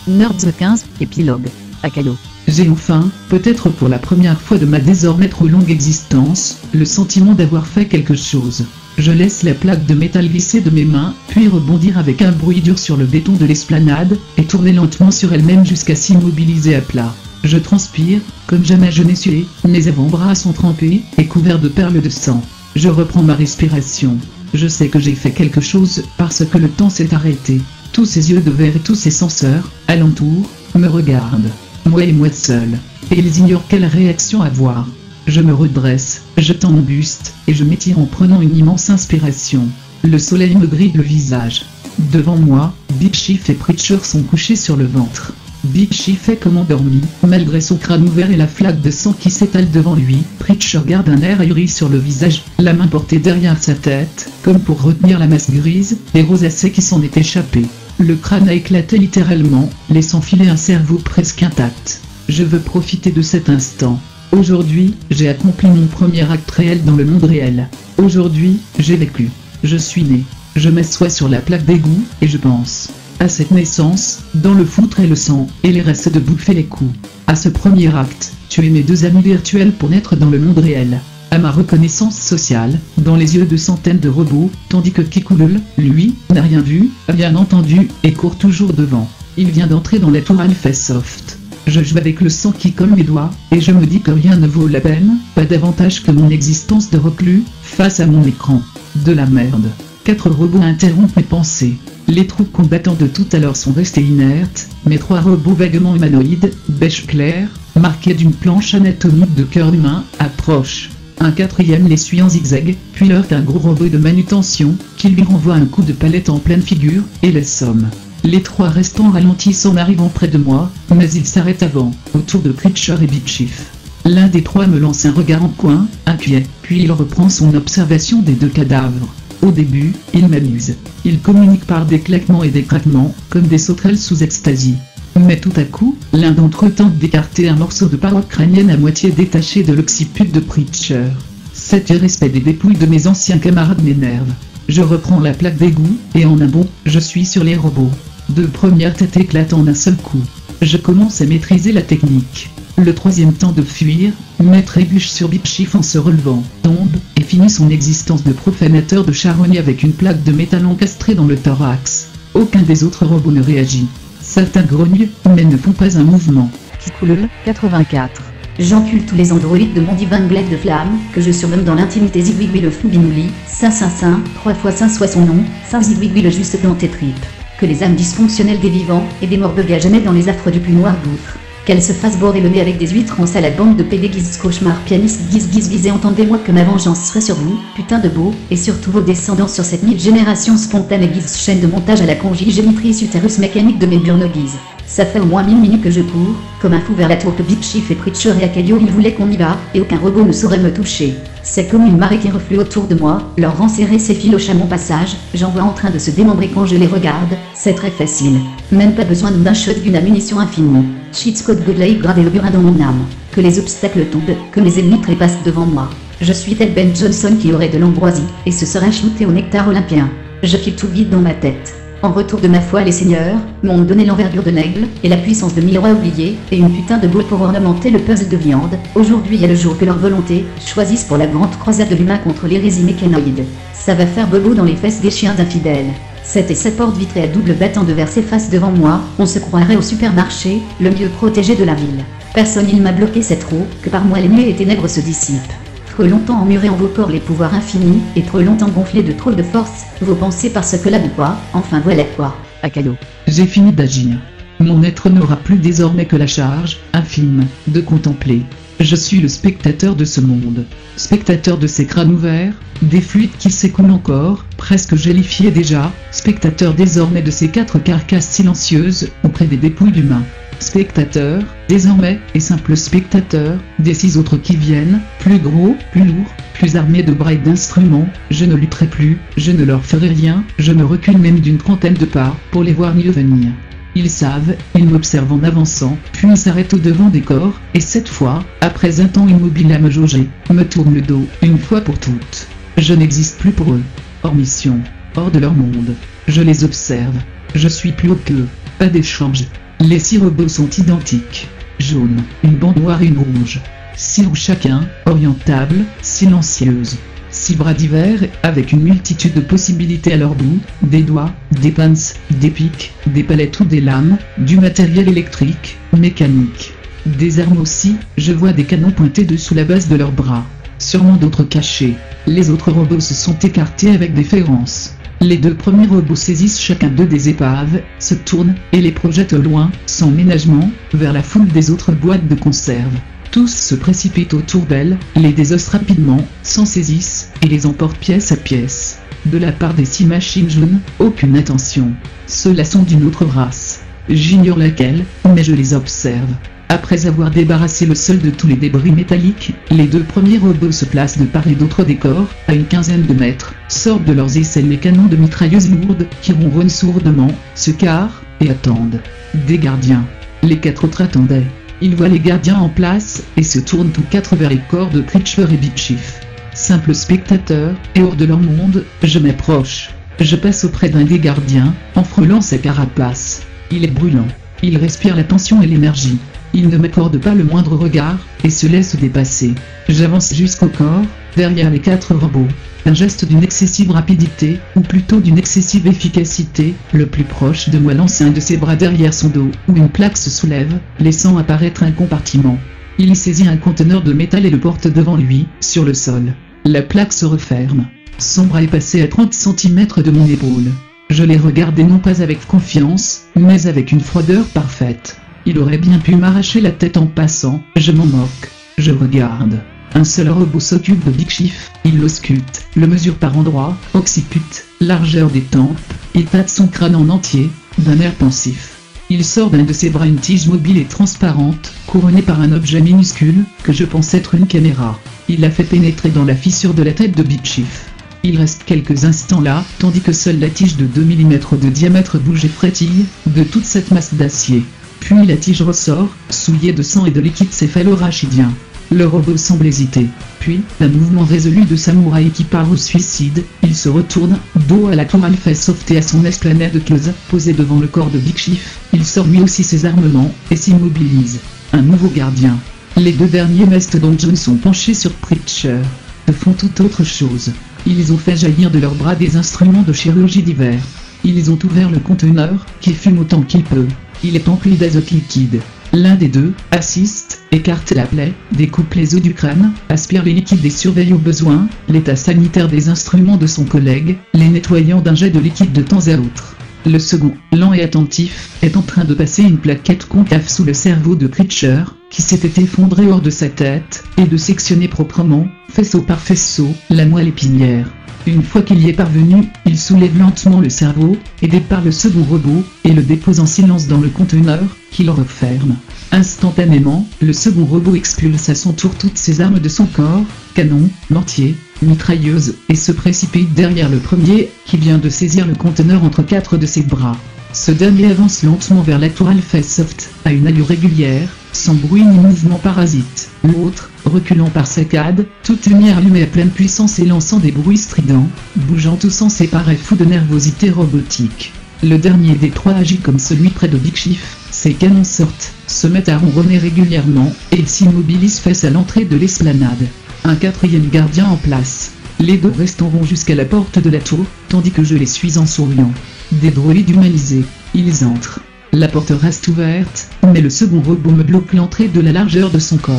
Nerds 15, épilogue. Akayo. J'ai enfin, peut-être pour la première fois de ma désormais trop longue existence, le sentiment d'avoir fait quelque chose. Je laisse la plaque de métal glisser de mes mains, puis rebondir avec un bruit dur sur le béton de l'esplanade, et tourner lentement sur elle-même jusqu'à s'immobiliser à plat. Je transpire, comme jamais je n'ai sué, mes avant-bras sont trempés, et couverts de perles de sang. Je reprends ma respiration. Je sais que j'ai fait quelque chose, parce que le temps s'est arrêté. Tous ces yeux de verre et tous ces senseurs, alentour, me regardent. Moi et moi seul. Et ils ignorent quelle réaction avoir. Je me redresse, je tends mon buste, et je m'étire en prenant une immense inspiration. Le soleil me grille le visage. Devant moi, Big Chief et Preacher sont couchés sur le ventre. Big Chief est comme endormi, malgré son crâne ouvert et la flaque de sang qui s'étale devant lui. Preacher garde un air ahuri sur le visage, la main portée derrière sa tête, comme pour retenir la masse grise, et rosacée qui s'en est échappée. Le crâne a éclaté littéralement, laissant filer un cerveau presque intact. Je veux profiter de cet instant. Aujourd'hui, j'ai accompli mon premier acte réel dans le monde réel. Aujourd'hui, j'ai vécu. Je suis né. Je m'assois sur la plaque d'égout, et je pense à cette naissance, dans le foutre et le sang, et les restes de bouffer les coups. À ce premier acte, tuer mes deux amis virtuels pour naître dans le monde réel. À ma reconnaissance sociale, dans les yeux de centaines de robots, tandis que Kikulul, lui, n'a rien vu, bien entendu, et court toujours devant. Il vient d'entrer dans la tour Alphasoft. Je joue avec le sang qui colle mes doigts, et je me dis que rien ne vaut la peine, pas davantage que mon existence de reclus, face à mon écran. De la merde. 4 robots interrompent mes pensées. Les troupes combattants de tout à l'heure sont restés inertes, mais 3 robots vaguement humanoïdes, beige clair, marqués d'une planche anatomique de cœur humain, approchent. Un 4e les suit en zigzag, puis heurte un gros robot de manutention, qui lui renvoie un coup de palette en pleine figure, et les somme. Les 3 restants ralentissent en arrivant près de moi, mais ils s'arrêtent avant, autour de Preacher et Big Chief. L'un des 3 me lance un regard en coin, inquiet, puis il reprend son observation des 2 cadavres. Au début, il m'amuse. Il communique par des claquements et des craquements, comme des sauterelles sous ecstasy. Mais tout à coup, l'un d'entre eux tente d'écarter un morceau de paroi crânienne à moitié détaché de l'occiput de Preacher. Cet irrespect des dépouilles de mes anciens camarades m'énerve. Je reprends la plaque d'égout, et en un bond, je suis sur les robots. 2 premières têtes éclatent en un seul coup. Je commence à maîtriser la technique. Le 3e temps de fuir, mais trébuche sur Big Chief en se relevant, tombe, et finit son existence de profanateur de charogne avec une plaque de métal encastrée dans le thorax. Aucun des autres robots ne réagit. Certains grognent, mais ne font pas un mouvement. Kikulul, 84. J'encule tous les androïdes de mon divin glaive de flamme, que je surnomme dans l'intimité Zigwigwi le Foubinouli, 555, 3 x 5 soit son nom, 5 Zigwigwi le juste dans tes tripes. Que les âmes dysfonctionnelles des vivants, et des morts beuguent à jamais dans les affres du plus noir gouffre. Qu'elle se fasse bourrer le nez avec des huîtres en salade, bande de pédéguises cauchemar pianiste guise et entendez-moi que ma vengeance soit sur vous, putain de beau, et surtout vos descendants sur cette 1000 générations spontanée guise chaîne de montage à la congénitrice utérus mécanique de mes burno-guises. Ça fait au moins 1000 minutes que je cours, comme un fou vers la tour que Big Chief et Preacher et Akayo ils voulaient qu'on y va, et aucun robot ne saurait me toucher. C'est comme une marée qui reflue autour de moi, leur rang serré s'effiloche à mon passage, j'en vois en train de se démembrer quand je les regarde, c'est très facile. Même pas besoin d'un shotgun à munitions infinie. Cheats code Godlike gravé au burin dans mon âme. Que les obstacles tombent, que les ennemis trépassent devant moi. Je suis tel Ben Johnson qui aurait de l'ambroisie, et se serait shooté au nectar olympien. Je file tout vide dans ma tête. En retour de ma foi, les seigneurs m'ont donné l'envergure de l'aigle, et la puissance de 1000 rois oubliés, et une putain de boule pour ornementer le puzzle de viande. Aujourd'hui est le jour que leur volonté choisissent pour la grande croisade de l'humain contre l'hérésie mécanoïde. Ça va faire bobo dans les fesses des chiens infidèles. Cette porte vitrée à double battant de verre s'efface devant moi, on se croirait au supermarché, le mieux protégé de la ville. Personne il m'a bloqué cette roue, que par moi les nuées et ténèbres se dissipent. Trop longtemps emmurés en vos corps les pouvoirs infinis, et trop longtemps gonflés de trop de force, vos pensées parce que là ou quoi, enfin voilà quoi. Akayo. J'ai fini d'agir. Mon être n'aura plus désormais que la charge, infime, de contempler. Je suis le spectateur de ce monde. Spectateur de ces crânes ouverts, des fluides qui s'écoulent encore, presque gélifiés déjà, spectateur désormais de ces 4 carcasses silencieuses, auprès des dépouilles d'humains. Spectateur, désormais, et simple spectateur, des 6 autres qui viennent, plus gros, plus lourds, plus armés de bras et d'instruments, je ne lutterai plus, je ne leur ferai rien, je me recule même d'une trentaine de pas, pour les voir mieux venir. Ils savent, ils m'observent en avançant, puis s'arrêtent au-devant des corps, et cette fois, après un temps immobile à me jauger, me tournent le dos, une fois pour toutes. Je n'existe plus pour eux. Hors mission, hors de leur monde. Je les observe. Je suis plus haut qu'eux. Pas d'échange. Les 6 robots sont identiques. Jaune, une bande noire et une rouge. 6 roues chacun, orientables, silencieuses. 6 bras divers, avec une multitude de possibilités à leur bout, des doigts, des pinces, des pics, des palettes ou des lames, du matériel électrique, mécanique. Des armes aussi, je vois des canons pointés dessous la base de leurs bras. Sûrement d'autres cachés. Les autres robots se sont écartés avec déférence. Les 2 premiers robots saisissent chacun 2 des épaves, se tournent, et les projettent au loin, sans ménagement, vers la foule des autres boîtes de conserve. Tous se précipitent autour d'elles, les désossent rapidement, s'en saisissent, et les emportent pièce à pièce. De la part des 6 machines jaunes, aucune attention. Ceux-là sont d'une autre race. J'ignore laquelle, mais je les observe. Après avoir débarrassé le sol de tous les débris métalliques, les 2 premiers robots se placent de part et d'autre des corps, à une quinzaine de mètres, sortent de leurs aisselles les canons de mitrailleuses lourdes, qui ronronnent sourdement, se carrent, et attendent. Des gardiens. Les 4 autres attendaient. Ils voient les gardiens en place, et se tournent tous 4 vers les corps de Preacher et Big Chief. Simple spectateur, et hors de leur monde, je m'approche. Je passe auprès d'un des gardiens, en frôlant sa carapace. Il est brûlant. Il respire la tension et l'énergie. Il ne m'accorde pas le moindre regard, et se laisse dépasser. J'avance jusqu'au corps, derrière les 4 robots. Un geste d'une excessive rapidité, ou plutôt d'une excessive efficacité, le plus proche de moi lance un de ses bras derrière son dos, où une plaque se soulève, laissant apparaître un compartiment. Il y saisit un conteneur de métal et le porte devant lui, sur le sol. La plaque se referme. Son bras est passé à 30 cm de mon épaule. Je l'ai regardé non pas avec confiance, mais avec une froideur parfaite. Il aurait bien pu m'arracher la tête en passant, je m'en moque. Je regarde. Un seul robot s'occupe de Big Chief, il l'ausculte, le mesure par endroits, occipute, largeur des tempes, il tâte son crâne en entier, d'un air pensif. Il sort d'un de ses bras une tige mobile et transparente, couronnée par un objet minuscule, que je pense être une caméra. Il la fait pénétrer dans la fissure de la tête de Big Chief. Il reste quelques instants là, tandis que seule la tige de 2 mm de diamètre bouge et frétille, de toute cette masse d'acier. Puis la tige ressort, souillée de sang et de liquide céphalorachidien. Le robot semble hésiter. Puis, d'un mouvement résolu de samouraï qui part au suicide, il se retourne, dos à la tour Alpha Soft et à son esplanade close, posée devant le corps de Big Chief. Il sort lui aussi ses armements, et s'immobilise. Un nouveau gardien. Les 2 derniers mastodontes jaunes sont penchés sur Preacher. Ils font tout autre chose. Ils ont fait jaillir de leurs bras des instruments de chirurgie divers. Ils ont ouvert le conteneur, qui fume autant qu'il peut. Il est empli d'azote liquide. L'un des 2 assiste, écarte la plaie, découpe les os du crâne, aspire les liquides et surveille au besoin l'état sanitaire des instruments de son collègue, les nettoyant d'un jet de liquide de temps à autre. Le second, lent et attentif, est en train de passer une plaquette concave sous le cerveau de Preacher, qui s'était effondré hors de sa tête, et de sectionner proprement, faisceau par faisceau, la moelle épinière. Une fois qu'il y est parvenu, il soulève lentement le cerveau, aidé par le second robot, et le dépose en silence dans le conteneur, qu'il referme. Instantanément, le second robot expulse à son tour toutes ses armes de son corps, canon, mortier, mitrailleuse, et se précipite derrière le premier, qui vient de saisir le conteneur entre 4 de ses bras. Ce dernier avance lentement vers la tour Alpha Soft, à une allure régulière, sans bruit ni mouvement parasite. L'autre, reculant par saccades, toute lumière allumée à pleine puissance et lançant des bruits stridents, bougeant tous sans séparer fou de nervosité robotique. Le dernier des 3 agit comme celui près de Big Chief, ses canons sortent, se mettent à ronronner régulièrement, et il s'immobilise face à l'entrée de l'esplanade. Un 4e gardien en place. Les 2 restants vont jusqu'à la porte de la tour, tandis que je les suis en souriant. Des droïdes humanisés. Ils entrent. La porte reste ouverte, mais le second robot me bloque l'entrée de la largeur de son corps.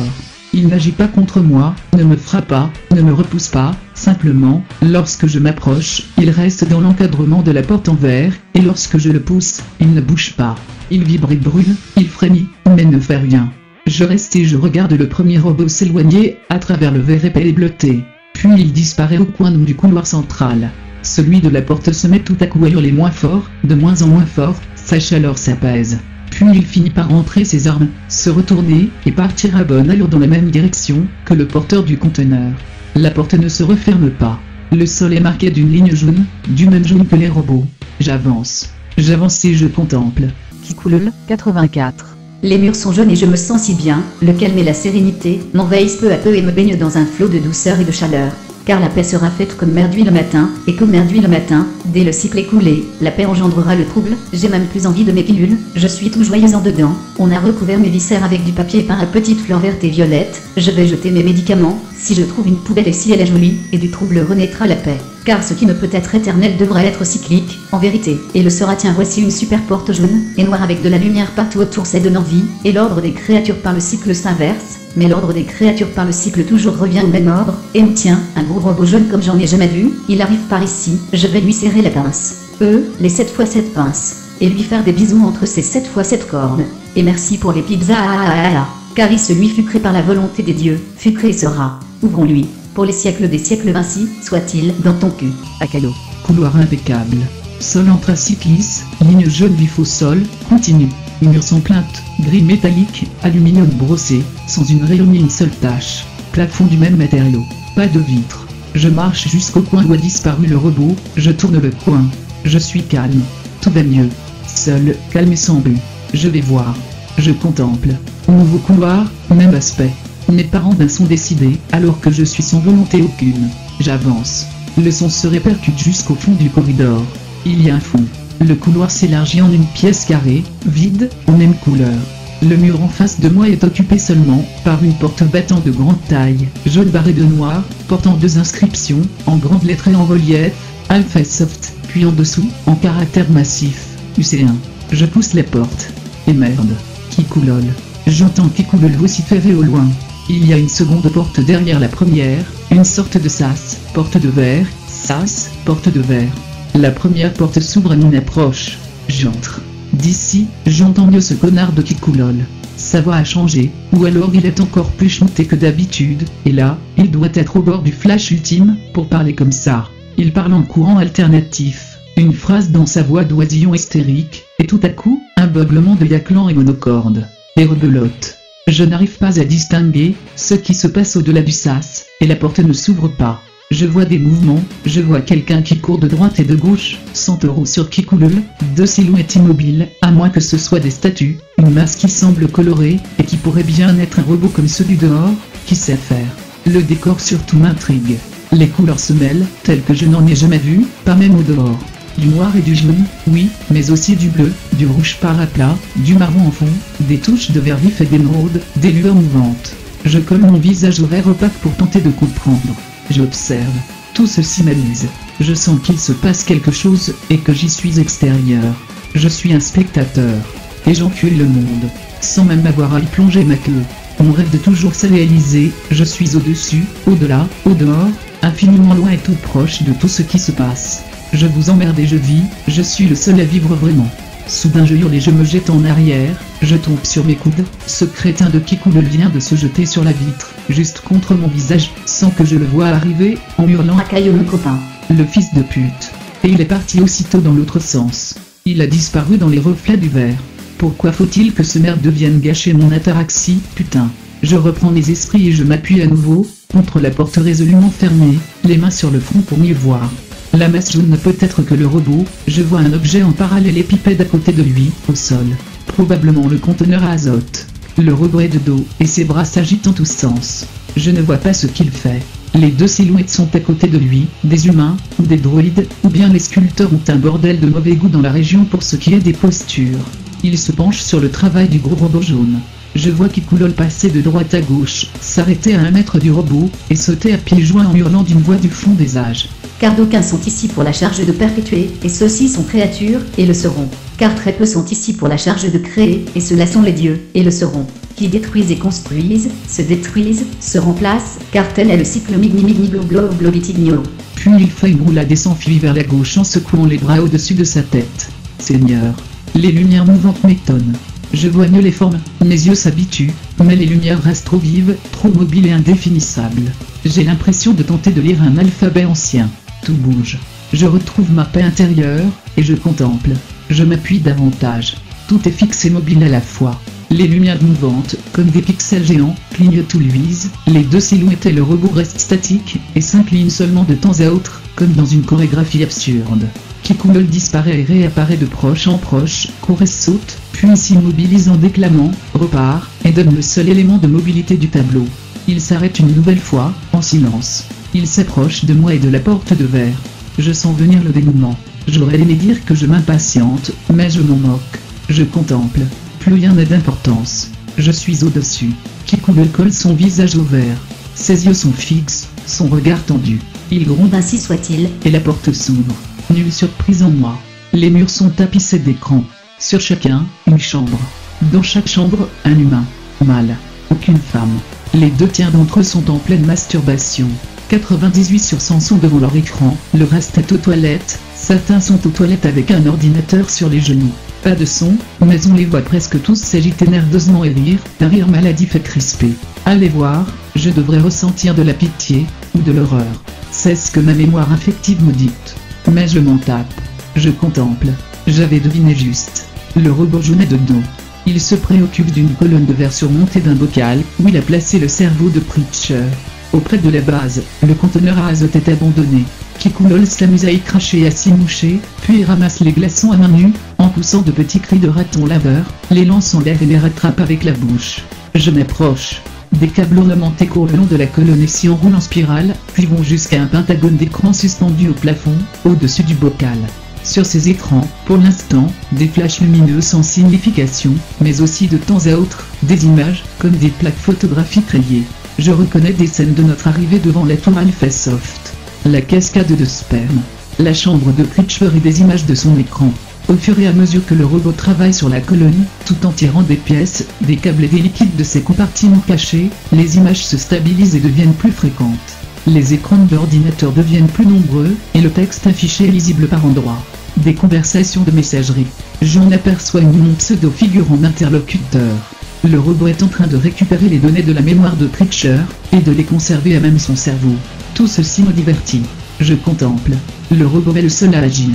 Il n'agit pas contre moi, ne me frappe pas, ne me repousse pas, simplement, lorsque je m'approche, il reste dans l'encadrement de la porte en verre, et lorsque je le pousse, il ne bouge pas. Il vibre et brûle, il frémit, mais ne fait rien. Je reste et je regarde le premier robot s'éloigner, à travers le verre épais et bleuté. Puis il disparaît au coin du couloir central. Celui de la porte se met tout à coup à hurler moins fort, de moins en moins fort, sa chaleur s'apaise. Puis il finit par rentrer ses armes, se retourner, et partir à bonne allure dans la même direction que le porteur du conteneur. La porte ne se referme pas. Le sol est marqué d'une ligne jaune, du même jaune que les robots. J'avance et je contemple. Kikoulul, 84. Les murs sont jaunes et je me sens si bien, le calme et la sérénité m'envahissent peu à peu et me baignent dans un flot de douceur et de chaleur. car la paix sera faite comme mer d'huile le matin, et comme mer d'huile le matin, dès le cycle écoulé, la paix engendrera le trouble. J'ai même plus envie de mes pilules, je suis tout joyeuse en dedans. On a recouvert mes viscères avec du papier peint à petites fleurs vertes et violettes. Je vais jeter mes médicaments, si je trouve une poubelle et si elle est jolie, et du trouble renaîtra la paix. Car ce qui ne peut être éternel devrait être cyclique, en vérité, et le sera. Tiens, voici une super porte jaune et noire avec de la lumière partout autour, c'est donnant vie, et l'ordre des créatures par le cycle s'inverse, mais l'ordre des créatures par le cycle toujours revient au même ordre. Et tiens, un gros robot jaune comme j'en ai jamais vu, il arrive par ici, je vais lui serrer la pince. Les 7x7 pinces, et lui faire des bisous entre ses 7x7 cornes. Et merci pour les pizzas, car il celui fut créé par la volonté des dieux, fut créé sera. Ouvrons-lui, pour les siècles des siècles, ainsi soit-il dans ton cul. Akalo. Couloir impeccable. Sol anthracite lisse, ligne jaune vif au sol, continue. Murs sans plainte, gris métallique, aluminium brossé, sans une rayure ni une seule tache. Plafond du même matériau, pas de vitre. Je marche jusqu'au coin où a disparu le robot, je tourne le coin. Je suis calme. Tout va mieux. Seul, calme et sans but. Je vais voir. Je contemple. Nouveau couloir, même aspect. Mes parents sont décidés, alors que je suis sans volonté aucune. J'avance. Le son se répercute jusqu'au fond du corridor. Il y a un fond. Le couloir s'élargit en une pièce carrée, vide, aux mêmes couleurs. Le mur en face de moi est occupé seulement par une porte battant de grande taille, jaune barrée de noir, portant 2 inscriptions, en grandes lettres et en relief, Alpha Soft, puis en dessous, en caractères massifs, UC1. Je pousse la porte. Et merde. Kikoulol. J'entends Kikoulol vociférer au loin. Il y a une seconde porte derrière la première, une sorte de sas, porte de verre, sas, porte de verre. La première porte s'ouvre à mon approche. J'entre. D'ici, j'entends mieux ce connard de Kikoulol. Sa voix a changé, ou alors il est encore plus chanté que d'habitude, et là, il doit être au bord du flash ultime, pour parler comme ça. Il parle en courant alternatif, une phrase dans sa voix d'oisillon hystérique, et tout à coup, un beuglement de yaclan et monocorde. Et rebelote. Je n'arrive pas à distinguer ce qui se passe au-delà du sas, et la porte ne s'ouvre pas. Je vois des mouvements, je vois quelqu'un qui court de droite et de gauche, 100 € sur Kikoulol, 2 silhouettes immobiles, à moins que ce soit des statues, une masse qui semble colorée, et qui pourrait bien être un robot comme celui dehors, qui sait faire. Le décor surtout m'intrigue. Les couleurs se mêlent, telles que je n'en ai jamais vu, pas même au dehors. Du noir et du jaune, oui, mais aussi du bleu, du rouge par à plat, du marron en fond, des touches de vert vif et d'émeraude, des lueurs mouvantes. Je colle mon visage au verre opaque pour tenter de comprendre. J'observe. Tout ceci m'amuse. Je sens qu'il se passe quelque chose, et que j'y suis extérieur. Je suis un spectateur. Et j'encule le monde. Sans même avoir à y plonger ma queue. On rêve de toujours se réaliser, je suis au-dessus, au-delà, au-dehors, infiniment loin et tout proche de tout ce qui se passe. Je vous emmerde et je vis, je suis le seul à vivre vraiment. Soudain je hurle et je me jette en arrière, je tombe sur mes coudes, ce crétin de Kikoulol vient de se jeter sur la vitre, juste contre mon visage, sans que je le voie arriver, en hurlant À Caillou mon copain. le fils de pute. Et il est parti aussitôt dans l'autre sens. Il a disparu dans les reflets du verre. Pourquoi faut-il que ce merde devienne gâcher mon ataraxie, putain. Je reprends mes esprits et je m'appuie à nouveau, contre la porte résolument fermée, les mains sur le front pour mieux voir. La masse jaune ne peut être que le robot, je vois un objet en parallélépipède à côté de lui, au sol. Probablement le conteneur à azote. Le robot est de dos, et ses bras s'agitent en tous sens. Je ne vois pas ce qu'il fait. Les 2 silhouettes sont à côté de lui, des humains, ou des droïdes, ou bien les sculpteurs ont un bordel de mauvais goût dans la région pour ce qui est des postures. Ils se penchent sur le travail du gros robot jaune. Je vois Kikoulol passer de droite à gauche, s'arrêter à 1 mètre du robot, et sauter à pieds joints en hurlant d'une voix du fond des âges. Car d'aucuns sont ici pour la charge de perpétuer, et ceux-ci sont créatures, et le seront. Car très peu sont ici pour la charge de créer, et ceux-là sont les dieux, et le seront. Qui détruisent et construisent, se détruisent, se remplacent, car tel est le cycle migni-migni-glo-glo-glo-bitigno. Puis il fait une roulade et s'enfuit vers la gauche en secouant les bras au-dessus de sa tête. Seigneur. Les lumières mouvantes m'étonnent. Je vois mieux les formes, mes yeux s'habituent, mais les lumières restent trop vives, trop mobiles et indéfinissables. J'ai l'impression de tenter de lire un alphabet ancien. Tout bouge. Je retrouve ma paix intérieure, et je contemple. Je m'appuie davantage. Tout est fixe et mobile à la fois. Les lumières mouvantes, comme des pixels géants, clignotent ou luisent, les 2 silhouettes et le robot restent statiques, et s'inclinent seulement de temps à autre, comme dans une chorégraphie absurde. Kikoulol disparaît et réapparaît de proche en proche, court et saute, puis s'immobilise en déclamant, repart, et donne le seul élément de mobilité du tableau. Il s'arrête une nouvelle fois, en silence. Il s'approche de moi et de la porte de verre. Je sens venir le dénouement. J'aurais aimé dire que je m'impatiente, mais je m'en moque. Je contemple. Plus rien n'a d'importance. Je suis au-dessus. Kikoulol colle son visage au verre. Ses yeux sont fixes, son regard tendu. Il gronde Ainsi soit-il. et la porte s'ouvre. Nulle surprise en moi. Les murs sont tapissés d'écrans. Sur chacun, une chambre. Dans chaque chambre, un humain. Mâle. Aucune femme. Les 2 tiers d'entre eux sont en pleine masturbation. 98 sur 100 sont devant leur écran, le reste est aux toilettes, certains sont aux toilettes avec un ordinateur sur les genoux. Pas de son, mais on les voit presque tous s'agiter nerveusement et rire, un rire maladif et crispé. Allez voir, je devrais ressentir de la pitié, ou de l'horreur. C'est ce que ma mémoire affective me dicte. Mais je m'en tape. Je contemple. J'avais deviné juste. Le robot jaunait de dos. Il se préoccupe d'une colonne de verre surmontée d'un bocal, où il a placé le cerveau de Preacher. Auprès de la base, le conteneur à azote est abandonné. Kikoulol s'amuse à y cracher et à s'y moucher, puis ramasse les glaçons à main nue, en poussant de petits cris de raton laveur, les lance en l'air et les rattrape avec la bouche. Je m'approche. Des câbles ornementés courent le long de la colonne et s'y enroulent en spirale, puis vont jusqu'à un pentagone d'écran suspendu au plafond, au-dessus du bocal. Sur ces écrans, pour l'instant, des flashs lumineux sans signification, mais aussi de temps à autre, des images, comme des plaques photographiques rayées. Je reconnais des scènes de notre arrivée devant la tour Alphasoft. La cascade de sperme. La chambre de Preacher et des images de son écran. Au fur et à mesure que le robot travaille sur la colonne, tout en tirant des pièces, des câbles et des liquides de ses compartiments cachés, les images se stabilisent et deviennent plus fréquentes. Les écrans de l'ordinateur deviennent plus nombreux, et le texte affiché est lisible par endroits. Des conversations de messagerie. J'en aperçois une pseudo-figure en interlocuteur. Le robot est en train de récupérer les données de la mémoire de Preacher, et de les conserver à même son cerveau. Tout ceci me divertit. Je contemple. Le robot est le seul à agir.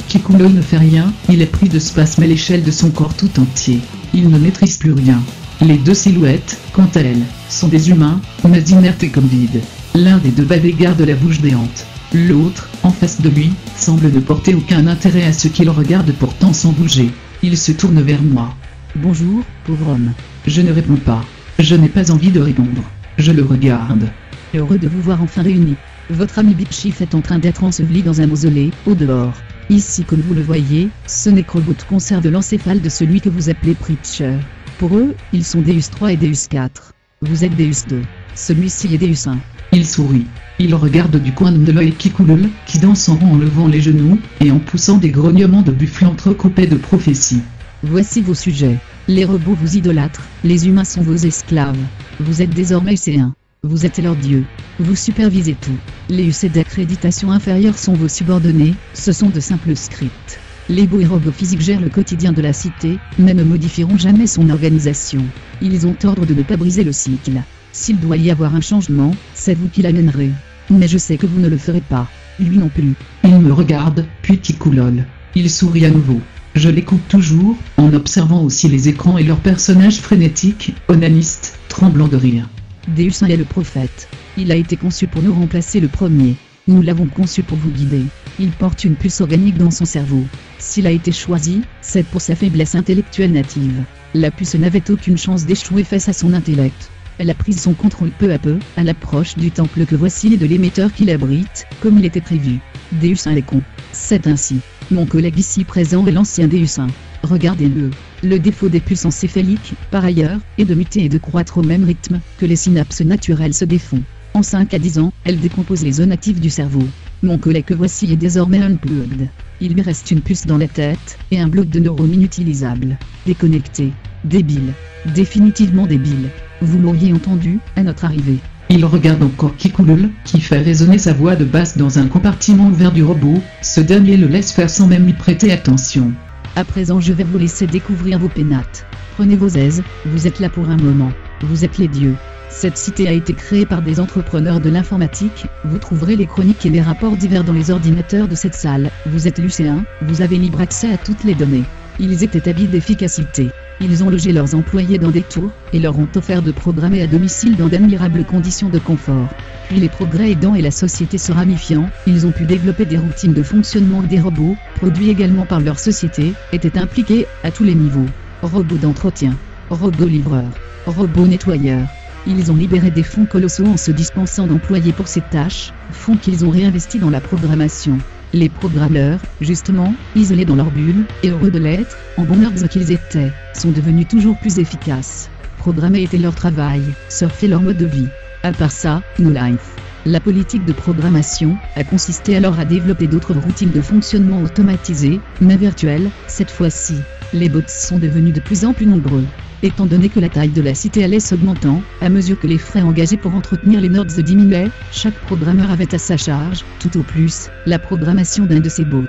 Kikoulol ne fait rien, il est pris de spasmes à l'échelle de son corps tout entier. Il ne maîtrise plus rien. Les 2 silhouettes, quant à elles, sont des humains, mais inertes et comme vides. L'un des 2 bavés garde la bouche béante. L'autre, en face de lui, semble ne porter aucun intérêt à ce qu'il regarde pourtant sans bouger. Il se tourne vers moi. Bonjour, pauvre homme. Je ne réponds pas. Je n'ai pas envie de répondre. Je le regarde. Heureux de vous voir enfin réunis. Votre ami Big Chief est en train d'être enseveli dans un mausolée, au dehors. Ici, comme vous le voyez, ce nécrobot conserve l'encéphale de celui que vous appelez Preacher. Pour eux, ils sont Deus 3 et Deus 4. Vous êtes Deus 2. Celui-ci est Deus 1. Il sourit. Il regarde du coin de l'œil Kikoulol, qui danse en rond en levant les genoux, et en poussant des grognements de buffle entrecoupés de prophéties. Voici vos sujets. Les robots vous idolâtrent, les humains sont vos esclaves. Vous êtes désormais C1. Vous êtes leur dieu. Vous supervisez tout. Les UC d'accréditation inférieure sont vos subordonnés, ce sont de simples scripts. Les beaux et robots physiques gèrent le quotidien de la cité, mais ne modifieront jamais son organisation. Ils ont ordre de ne pas briser le cycle. S'il doit y avoir un changement, c'est vous qui l'amènerez. Mais je sais que vous ne le ferez pas. Lui non plus. Il me regarde, puis Kikoulol. Il sourit à nouveau. Je l'écoute toujours, en observant aussi les écrans et leurs personnages frénétiques, onanistes, tremblants de rire. Deus 1 est le prophète. Il a été conçu pour nous remplacer le premier. Nous l'avons conçu pour vous guider. Il porte une puce organique dans son cerveau. S'il a été choisi, c'est pour sa faiblesse intellectuelle native. La puce n'avait aucune chance d'échouer face à son intellect. Elle a pris son contrôle peu à peu, à l'approche du temple que voici et de l'émetteur qui l'abrite, comme il était prévu. Deus 1 est con. C'est ainsi. Mon collègue ici présent est l'ancien Deus 1. Regardez-le. Le défaut des puces encéphaliques, par ailleurs, est de muter et de croître au même rythme que les synapses naturelles se défont. En 5 à 10 ans, elles décomposent les zones actives du cerveau. Mon collègue que voici est désormais unplugged. Il lui reste une puce dans la tête, et un bloc de neurones inutilisable. Déconnecté. Débile. Définitivement débile. Vous l'auriez entendu, à notre arrivée. Il regarde encore Kikoulol, qui fait résonner sa voix de basse dans un compartiment ouvert du robot. Ce dernier le laisse faire sans même y prêter attention. À présent je vais vous laisser découvrir vos pénates. Prenez vos aises, vous êtes là pour un moment. Vous êtes les dieux. Cette cité a été créée par des entrepreneurs de l'informatique, vous trouverez les chroniques et les rapports divers dans les ordinateurs de cette salle. Vous êtes lycéens, vous avez libre accès à toutes les données. Ils étaient habiles d'efficacité. Ils ont logé leurs employés dans des tours, et leur ont offert de programmer à domicile dans d'admirables conditions de confort. Puis les progrès aidant et la société se ramifiant, ils ont pu développer des routines de fonctionnement et des robots, produits également par leur société, étaient impliqués, à tous les niveaux. Robots d'entretien, robots livreurs, robots nettoyeurs, Ils ont libéré des fonds colossaux en se dispensant d'employés pour ces tâches, fonds qu'ils ont réinvestis dans la programmation. Les programmeurs, justement, isolés dans leur bulle, et heureux de l'être, en bons nerds qu'ils étaient, sont devenus toujours plus efficaces. Programmer était leur travail, surfer leur mode de vie. À part ça, no life. La politique de programmation a consisté alors à développer d'autres routines de fonctionnement automatisées, mais virtuelles, cette fois-ci. Les bots sont devenus de plus en plus nombreux. Étant donné que la taille de la cité allait s'augmentant, à mesure que les frais engagés pour entretenir les nerds diminuaient, chaque programmeur avait à sa charge, tout au plus, la programmation d'un de ces bots.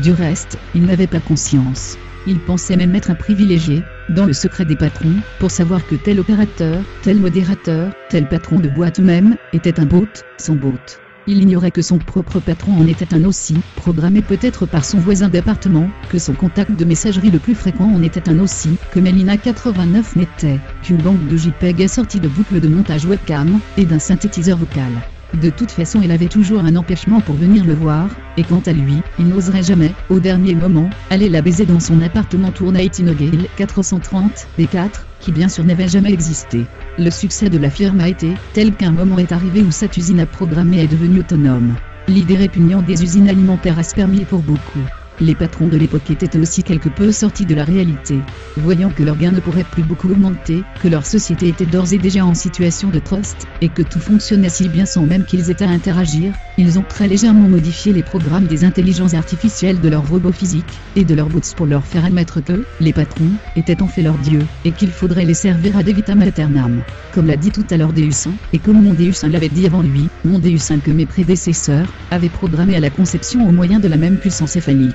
Du reste, ils n'avaient pas conscience. Ils pensaient même être un privilégié, dans le secret des patrons, pour savoir que tel opérateur, tel modérateur, tel patron de boîte même, était un bot, son bot. Il ignorait que son propre patron en était un aussi, programmé peut-être par son voisin d'appartement, que son contact de messagerie le plus fréquent en était un aussi, que Melina 89 n'était qu'une banque de JPEG assortie de boucles de montage webcam, et d'un synthétiseur vocal. De toute façon il avait toujours un empêchement pour venir le voir, et quant à lui, il n'oserait jamais, au dernier moment, aller la baiser dans son appartement Tournai Inogale 430 B4, qui bien sûr n'avait jamais existé. Le succès de la firme a été tel qu'un moment est arrivé où cette usine à programmer est devenue autonome. L'idée répugnante des usines alimentaires a spermié pour beaucoup. Les patrons de l'époque étaient aussi quelque peu sortis de la réalité. Voyant que leurs gains ne pourraient plus beaucoup augmenter, que leur société était d'ores et déjà en situation de trust, et que tout fonctionnait si bien sans même qu'ils aient à interagir, ils ont très légèrement modifié les programmes des intelligences artificielles de leurs robots physiques, et de leurs bots pour leur faire admettre que, les patrons, étaient en fait leurs dieux, et qu'il faudrait les servir ad vitam aeternam. Comme l'a dit tout à l'heure Deus 1, et comme mon Deus 1 l'avait dit avant lui, mon Deus 1 que mes prédécesseurs, avaient programmé à la conception au moyen de la même puissance céphalique.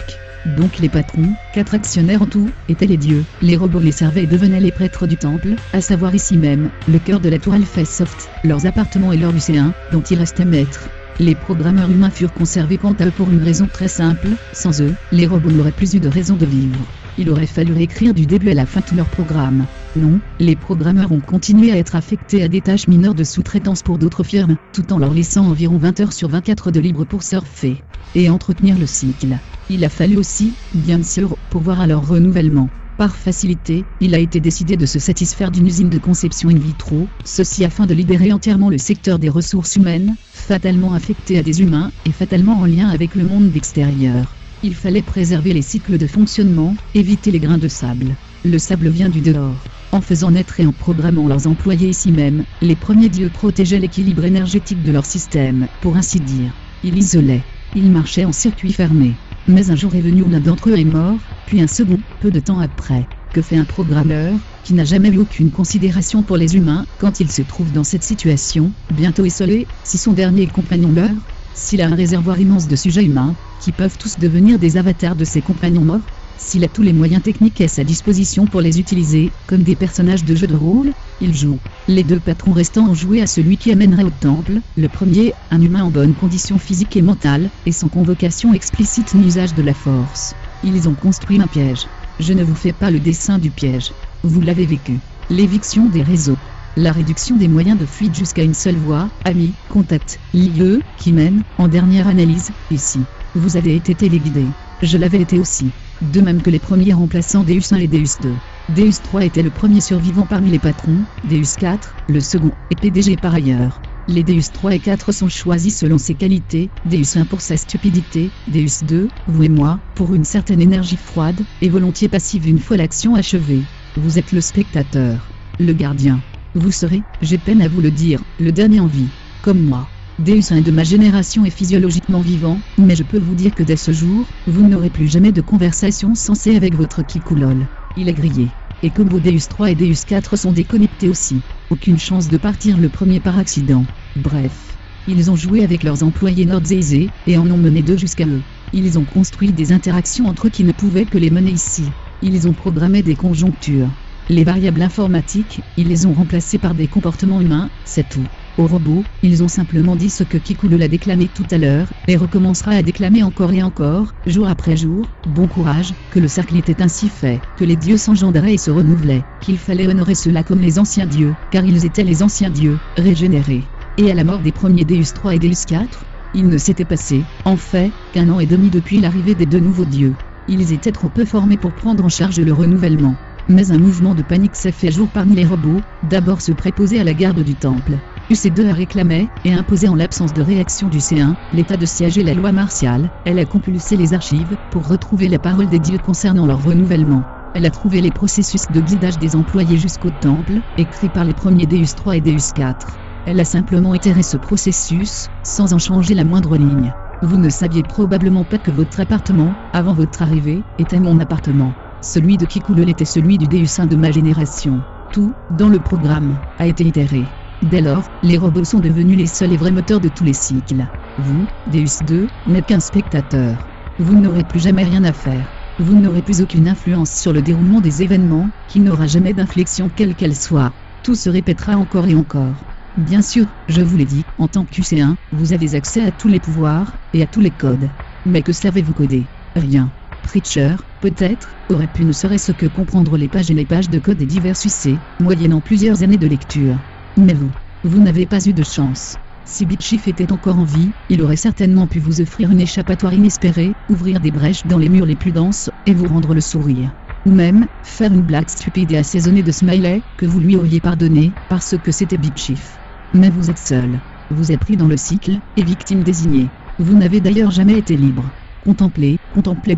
Donc les patrons, 4 actionnaires en tout, étaient les dieux, les robots les servaient et devenaient les prêtres du temple, à savoir ici même, le cœur de la tour Alpha Soft, leurs appartements et leurs lycéens, dont ils restaient maîtres. Les programmeurs humains furent conservés quant à eux pour une raison très simple, sans eux, les robots n'auraient plus eu de raison de vivre. Il aurait fallu réécrire du début à la fin tout leur programme. Non, les programmeurs ont continué à être affectés à des tâches mineures de sous-traitance pour d'autres firmes, tout en leur laissant environ 20 heures sur 24 de libre pour surfer et entretenir le cycle. Il a fallu aussi, bien sûr, pourvoir à leur renouvellement. Par facilité, il a été décidé de se satisfaire d'une usine de conception in vitro, ceci afin de libérer entièrement le secteur des ressources humaines, fatalement affecté à des humains, et fatalement en lien avec le monde extérieur. Il fallait préserver les cycles de fonctionnement, éviter les grains de sable. Le sable vient du dehors. En faisant naître et en programmant leurs employés ici même, les premiers dieux protégeaient l'équilibre énergétique de leur système, pour ainsi dire. Ils isolaient. Ils marchaient en circuit fermé. Mais un jour est venu où l'un d'entre eux est mort, puis un second, peu de temps après. Que fait un programmeur, qui n'a jamais eu aucune considération pour les humains, quand il se trouve dans cette situation, bientôt isolé, si son dernier compagnon meurt? S'il a un réservoir immense de sujets humains, qui peuvent tous devenir des avatars de ses compagnons morts? S'il a tous les moyens techniques à sa disposition pour les utiliser, comme des personnages de jeux de rôle, il joue. Les deux patrons restants ont joué à celui qui amènerait au temple, le premier, un humain en bonne condition physique et mentale, et sans convocation explicite ni usage de la force. Ils ont construit un piège. Je ne vous fais pas le dessin du piège. Vous l'avez vécu. L'éviction des réseaux. La réduction des moyens de fuite jusqu'à une seule voie, amis, contact, lieu, qui mène, en dernière analyse, ici. Vous avez été téléguidé. Je l'avais été aussi. De même que les premiers remplaçants Deus 1 et Deus 2. Deus 3 était le premier survivant parmi les patrons, Deus 4, le second, et PDG par ailleurs. Les Deus 3 et 4 sont choisis selon ses qualités, Deus 1 pour sa stupidité, Deus 2, vous et moi, pour une certaine énergie froide, et volontiers passive une fois l'action achevée. Vous êtes le spectateur, le gardien. Vous serez, j'ai peine à vous le dire, le dernier en vie, comme moi. Deus 1 de ma génération est physiologiquement vivant, mais je peux vous dire que dès ce jour, vous n'aurez plus jamais de conversation sensée avec votre Kikulol. Il est grillé. Et comme vos Deus 3 et Deus 4 sont déconnectés aussi. Aucune chance de partir le premier par accident. Bref. Ils ont joué avec leurs employés nerds aisés, et en ont mené deux jusqu'à eux. Ils ont construit des interactions entre eux qui ne pouvaient que les mener ici. Ils ont programmé des conjonctures. Les variables informatiques, ils les ont remplacées par des comportements humains, c'est tout. Aux robots, ils ont simplement dit ce que Kikulol a déclamé tout à l'heure, et recommencera à déclamer encore et encore, jour après jour, bon courage, que le cercle était ainsi fait, que les dieux s'engendraient et se renouvelaient, qu'il fallait honorer ceux-là comme les anciens dieux, car ils étaient les anciens dieux, régénérés. Et à la mort des premiers Deus 3 et Deus 4, il ne s'était passé, en fait, qu'1 an et demi depuis l'arrivée des deux nouveaux dieux. Ils étaient trop peu formés pour prendre en charge le renouvellement. Mais un mouvement de panique s'est fait jour parmi les robots, d'abord ceux préposés à la garde du temple. UC2 réclamait, et imposait en l'absence de réaction du C1, l'état de siège et la loi martiale. Elle a compulsé les archives pour retrouver la parole des dieux concernant leur renouvellement. Elle a trouvé les processus de guidage des employés jusqu'au temple, écrits par les premiers Deus 3 et Deus 4. Elle a simplement itéré ce processus, sans en changer la moindre ligne. Vous ne saviez probablement pas que votre appartement, avant votre arrivée, était mon appartement. Celui de Kikoulol était celui du Deus 1 de ma génération. Tout, dans le programme, a été itéré. Dès lors, les robots sont devenus les seuls et vrais moteurs de tous les cycles. Vous, Deus 2, n'êtes qu'un spectateur. Vous n'aurez plus jamais rien à faire. Vous n'aurez plus aucune influence sur le déroulement des événements, qui n'aura jamais d'inflexion quelle qu'elle soit. Tout se répétera encore et encore. Bien sûr, je vous l'ai dit, en tant qu'UC1, vous avez accès à tous les pouvoirs, et à tous les codes. Mais que savez-vous coder? Rien. Preacher, peut-être, aurait pu ne serait-ce que comprendre les pages et les pages de code des divers UC, moyennant plusieurs années de lecture. Mais vous n'avez pas eu de chance. Si BitChief était encore en vie, il aurait certainement pu vous offrir une échappatoire inespérée, ouvrir des brèches dans les murs les plus denses, et vous rendre le sourire. Ou même, faire une blague stupide et assaisonnée de smiley, que vous lui auriez pardonné, parce que c'était BitChief. Mais vous êtes seul. Vous êtes pris dans le cycle, et victime désignée. Vous n'avez d'ailleurs jamais été libre. Contemplez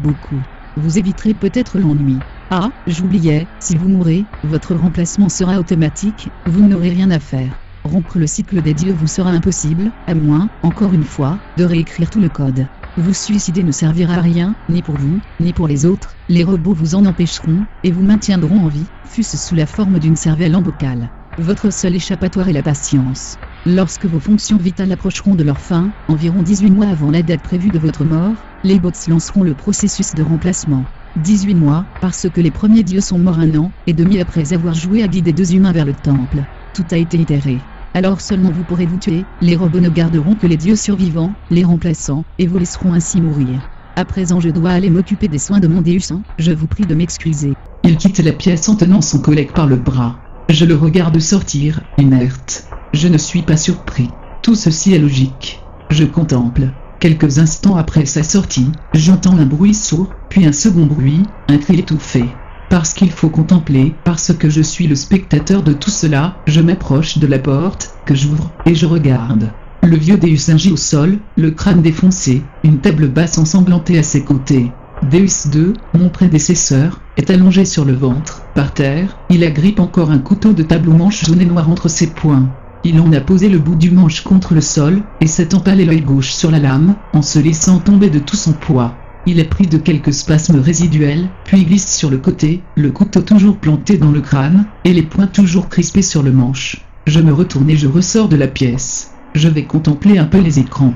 beaucoup. Vous éviterez peut-être l'ennui. Ah, j'oubliais, si vous mourrez, votre remplacement sera automatique, vous n'aurez rien à faire. Rompre le cycle des dieux vous sera impossible, à moins, encore une fois, de réécrire tout le code. Vous suicider ne servira à rien, ni pour vous, ni pour les autres, les robots vous en empêcheront, et vous maintiendront en vie, fût-ce sous la forme d'une cervelle en bocal. Votre seul échappatoire est la patience. Lorsque vos fonctions vitales approcheront de leur fin, environ 18 mois avant la date prévue de votre mort, les bots lanceront le processus de remplacement. 18 mois, parce que les premiers dieux sont morts 1 an et demi après avoir joué à guider 2 humains vers le temple. Tout a été itéré. Alors seulement vous pourrez vous tuer, les robots ne garderont que les dieux survivants, les remplaçants, et vous laisseront ainsi mourir. À présent je dois aller m'occuper des soins de mon Deus 1, je vous prie de m'excuser. Il quitte la pièce en tenant son collègue par le bras. Je le regarde sortir, inerte. Je ne suis pas surpris. Tout ceci est logique. Je contemple. Quelques instants après sa sortie, j'entends un bruit sourd, puis un second bruit, un cri étouffé. Parce qu'il faut contempler, parce que je suis le spectateur de tout cela, je m'approche de la porte, que j'ouvre, et je regarde. Le vieux Deus gît au sol, le crâne défoncé, une table basse ensanglantée à ses côtés. Deus 2, mon prédécesseur, est allongé sur le ventre, par terre, il agrippe encore un couteau de table aux manches jaune et noir entre ses poings. Il en a posé le bout du manche contre le sol, et s'est empalé l'œil gauche sur la lame, en se laissant tomber de tout son poids. Il est pris de quelques spasmes résiduels, puis glisse sur le côté, le couteau toujours planté dans le crâne, et les poings toujours crispés sur le manche. Je me retourne et je ressors de la pièce. Je vais contempler un peu les écrans.